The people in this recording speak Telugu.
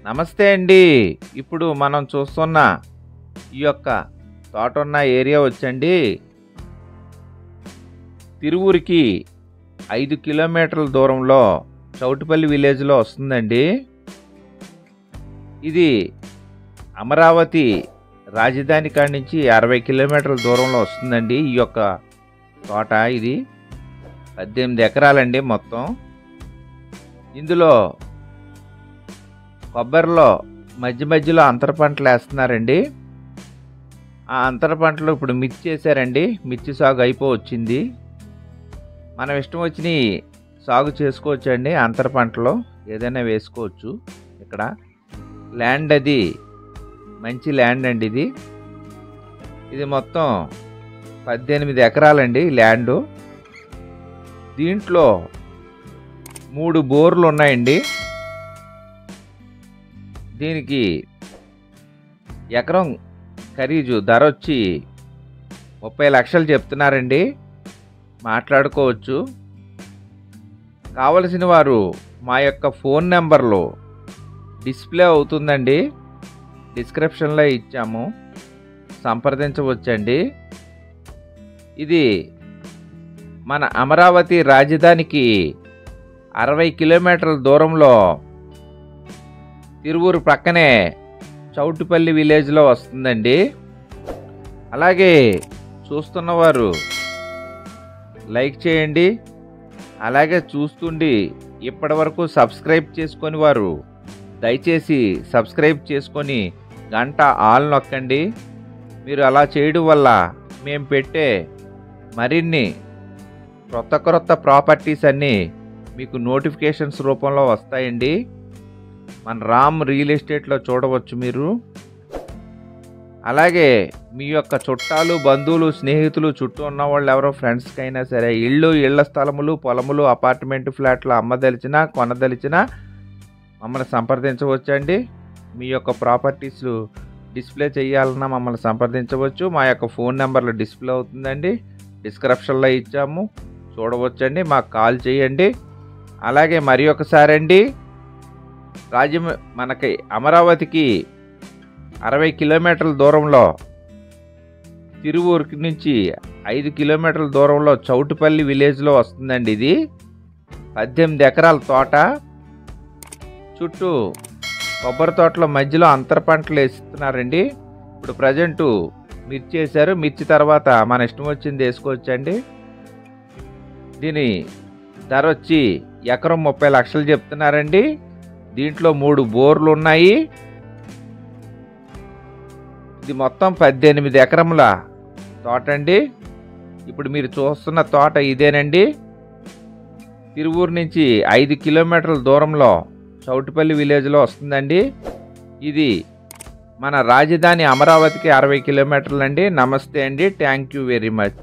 నమస్తే అండి. ఇప్పుడు మనం చూస్తున్న ఈ యొక్క తోట ఉన్న ఏరియా వచ్చండి తిరువూరికి 5 కిలోమీటర్ల దూరంలో చౌటుపల్లి విలేజ్లో వస్తుందండి. ఇది అమరావతి రాజధాని కాడి నుంచి 60 కిలోమీటర్ల దూరంలో వస్తుందండి. ఈ యొక్క తోట ఇది 18 ఎకరాలండి మొత్తం. ఇందులో కొబ్బరిలో మధ్యలో అంతర పంటలు వేస్తున్నారండి. ఆ అంతర పంటలు ఇప్పుడు మిర్చి చేశారండి. మిర్చి సాగు అయిపోవచ్చింది. మనం ఇష్టం వచ్చిన సాగు చేసుకోవచ్చు అండి. అంతర పంటలో ఏదైనా వేసుకోవచ్చు. ఇక్కడ ల్యాండ్ అది మంచి ల్యాండ్ అండి. ఇది మొత్తం 18 ఎకరాలండి ల్యాండు. దీంట్లో 3 బోర్లు ఉన్నాయండి. దీనికి ఎకరం ఖరీదు ధర వచ్చి 30 లక్షలు చెప్తున్నారండి. మాట్లాడుకోవచ్చు. కావలసిన వారు మా యొక్క ఫోన్ నెంబర్లో డిస్ప్లే అవుతుందండి, డిస్క్రిప్షన్లో ఇచ్చాము, సంప్రదించవచ్చండి. ఇది మన అమరావతి రాజధానికి 60 కిలోమీటర్ల దూరంలో తిరువూరు ప్రక్కనే చౌటుపల్లి విలేజ్లో వస్తుందండి. అలాగే చూస్తున్నవారు లైక్ చేయండి. అలాగే చూస్తుండి ఇప్పటి వరకు సబ్స్క్రైబ్ చేసుకొని వారు దయచేసి సబ్స్క్రైబ్ చేసుకొని గంట ఆల్ నొక్కండి. మీరు అలా చేయడం వల్ల మేము పెట్టే మరిన్ని క్రొత్త ప్రాపర్టీస్ అన్నీ మీకు నోటిఫికేషన్స్ రూపంలో వస్తాయండి. మన రామ్ రియల్ ఎస్టేట్లో చూడవచ్చు మీరు. అలాగే మీ యొక్క చుట్టాలు, బంధువులు, స్నేహితులు, చుట్టూ ఉన్న వాళ్ళు ఎవరో ఫ్రెండ్స్కి అయినా సరే ఇళ్ల స్థలములు, పొలములు, అపార్ట్మెంట్ ఫ్లాట్లు అమ్మదలిచినా కొనదలిచినా మమ్మల్ని సంప్రదించవచ్చండి. మీ యొక్క ప్రాపర్టీస్ డిస్ప్లే చేయాలన్నా మమ్మల్ని సంప్రదించవచ్చు. మా యొక్క ఫోన్ నెంబర్లు డిస్ప్లే అవుతుందండి, డిస్క్రిప్షన్లో ఇచ్చాము, చూడవచ్చండి. మాకు కాల్ చేయండి. అలాగే మరి ఒకసారి అండి, మనకి అమరావతికి 60 కిలోమీటర్ల దూరంలో, తిరువూరికి నుంచి 5 కిలోమీటర్ల దూరంలో చౌటుపల్లి విలేజ్లో వస్తుందండి. ఇది 18 ఎకరాల తోట. చుట్టూ కొబ్బరి తోటలో మధ్యలో అంతర పంటలు వేస్తున్నారండి. ఇప్పుడు ప్రజెంటు మిర్చి వేశారు. మిర్చి తర్వాత మన ఇష్టం వచ్చింది వేసుకోవచ్చండి. దీని ధర వచ్చి ఎకరం 30 లక్షలు చెప్తున్నారండి. దీంట్లో 3 బోర్లు ఉన్నాయి. ఇది మొత్తం 18 ఎకరముల తోట అండి. ఇప్పుడు మీరు చూస్తున్న తోట ఇదేనండి. తిరువూరు నుంచి 5 కిలోమీటర్ల దూరంలో చౌటుపల్లి విలేజ్లో వస్తుందండి. ఇది మన రాజధాని అమరావతికి 60 కిలోమీటర్లు అండి. నమస్తే అండి. Thank you very much.